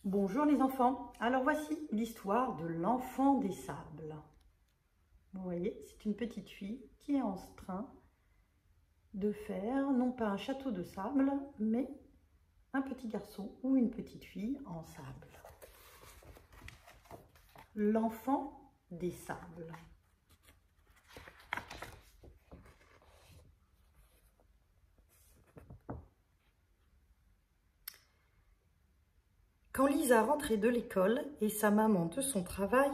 Bonjour les enfants, alors voici l'histoire de l'enfant des sables. Vous voyez, c'est une petite fille qui est en train de faire, non pas un château de sable, mais un petit garçon ou une petite fille en sable. L'enfant des sables. Quand Lisa rentrait de l'école et sa maman de son travail,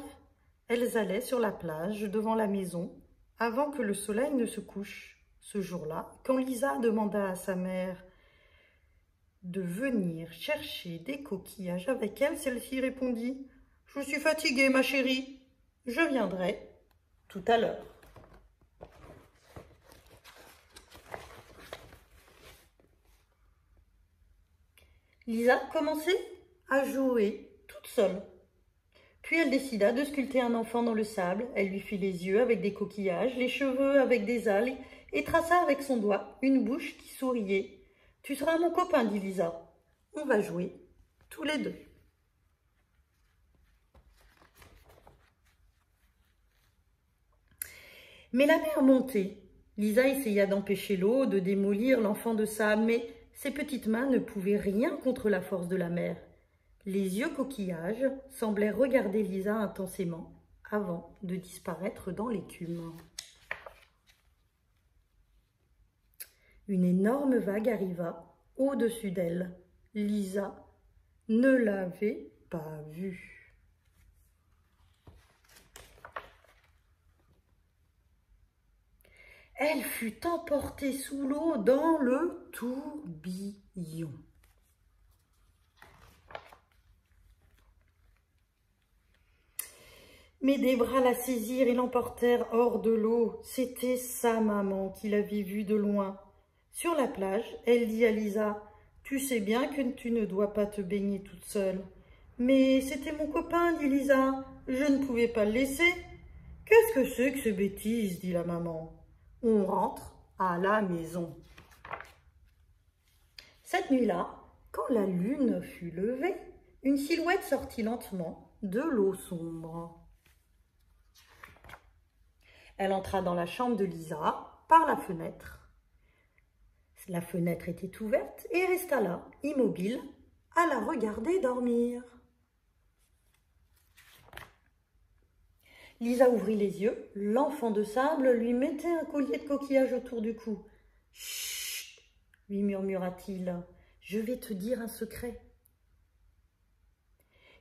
elles allaient sur la plage devant la maison avant que le soleil ne se couche. Ce jour-là, quand Lisa demanda à sa mère de venir chercher des coquillages avec elle, celle-ci répondit « Je suis fatiguée, ma chérie, je viendrai tout à l'heure. » Lisa commençait à jouer toute seule. Puis elle décida de sculpter un enfant dans le sable. Elle lui fit les yeux avec des coquillages, les cheveux avec des algues et traça avec son doigt une bouche qui souriait. « Tu seras mon copain, dit Lisa. On va jouer tous les deux. » Mais la mer montait. Lisa essaya d'empêcher l'eau de démolir l'enfant de sable, mais ses petites mains ne pouvaient rien contre la force de la mer. Les yeux coquillages semblaient regarder Lisa intensément avant de disparaître dans l'écume. Une énorme vague arriva au-dessus d'elle. Lisa ne l'avait pas vue. Elle fut emportée sous l'eau dans le tourbillon. Mais des bras la saisirent et l'emportèrent hors de l'eau. C'était sa maman qui l'avait vue de loin. Sur la plage, elle dit à Lisa, « Tu sais bien que tu ne dois pas te baigner toute seule. »« Mais c'était mon copain, dit Lisa. Je ne pouvais pas le laisser. »« Qu'est-ce que c'est que ces bêtises, dit la maman. On rentre à la maison. » Cette nuit-là, quand la lune fut levée, une silhouette sortit lentement de l'eau sombre. Elle entra dans la chambre de Lisa par la fenêtre. La fenêtre était ouverte et resta là, immobile, à la regarder dormir. Lisa ouvrit les yeux. L'enfant de sable lui mettait un collier de coquillages autour du cou. « Chut !» lui murmura-t-il. « Je vais te dire un secret.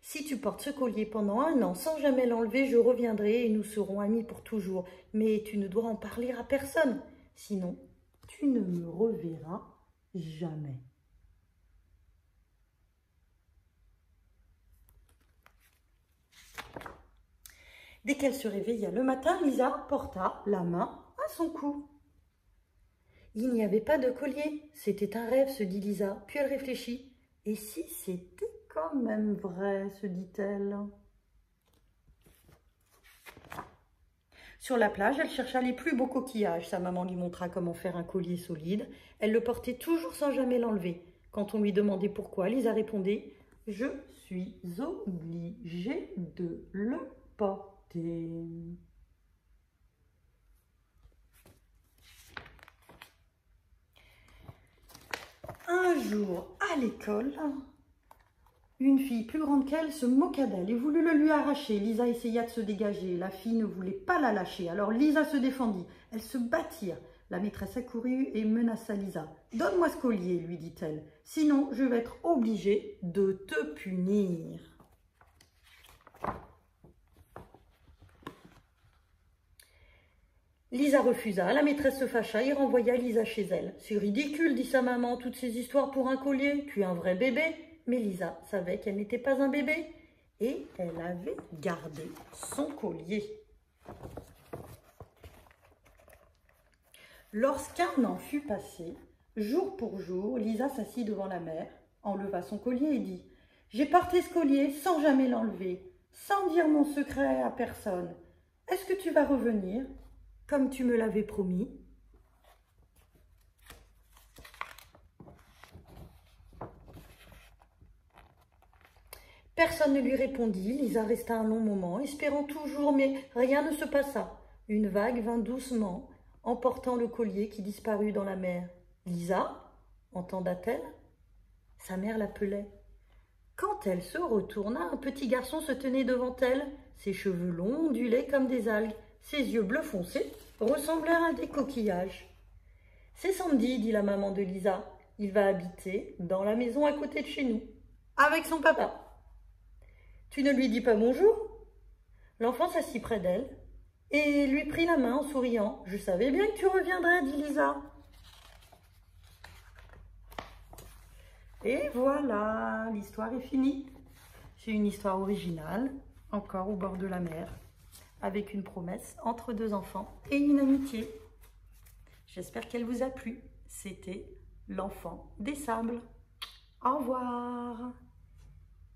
Si tu portes ce collier pendant 1 an sans jamais l'enlever, je reviendrai et nous serons amis pour toujours. Mais tu ne dois en parler à personne, sinon tu ne me reverras jamais. » Dès qu'elle se réveilla le matin, Lisa porta la main à son cou. Il n'y avait pas de collier. C'était un rêve, se dit Lisa. Puis elle réfléchit. Et si c'était quand même vrai, se dit-elle. Sur la plage, elle chercha les plus beaux coquillages. Sa maman lui montra comment faire un collier solide. Elle le portait toujours sans jamais l'enlever. Quand on lui demandait pourquoi, Lisa répondait « Je suis obligée de le porter. » Un jour, à l'école, une fille plus grande qu'elle se moqua d'elle et voulut le lui arracher. Lisa essaya de se dégager. La fille ne voulait pas la lâcher. Alors Lisa se défendit. Elles se battirent. La maîtresse accourut et menaça Lisa. « Donne-moi ce collier, lui dit-elle. Sinon, je vais être obligée de te punir. » Lisa refusa. La maîtresse se fâcha et renvoya Lisa chez elle. « C'est ridicule, dit sa maman, toutes ces histoires pour un collier. Tu es un vrai bébé. » Mais Lisa savait qu'elle n'était pas un bébé et elle avait gardé son collier. Lorsqu'un an fut passé, jour pour jour, Lisa s'assit devant la mer, enleva son collier et dit « J'ai porté ce collier sans jamais l'enlever, sans dire mon secret à personne. Est-ce que tu vas revenir, comme tu me l'avais promis ?» Personne ne lui répondit. Lisa resta un long moment, espérant toujours, mais rien ne se passa. Une vague vint doucement, emportant le collier qui disparut dans la mer. « Lisa » entenda-t-elle. Sa mère l'appelait. Quand elle se retourna, un petit garçon se tenait devant elle. Ses cheveux longs ondulaient comme des algues. Ses yeux bleu foncé ressemblèrent à des coquillages. « C'est Sandy, dit la maman de Lisa. Il va habiter dans la maison à côté de chez nous, avec son papa. Tu ne lui dis pas bonjour ?» L'enfant s'assit près d'elle et lui prit la main en souriant. « Je savais bien que tu reviendrais, dit Lisa. » Et voilà, l'histoire est finie. C'est une histoire originale, encore au bord de la mer, avec une promesse entre deux enfants et une amitié. J'espère qu'elle vous a plu. C'était l'enfant des sables. Au revoir.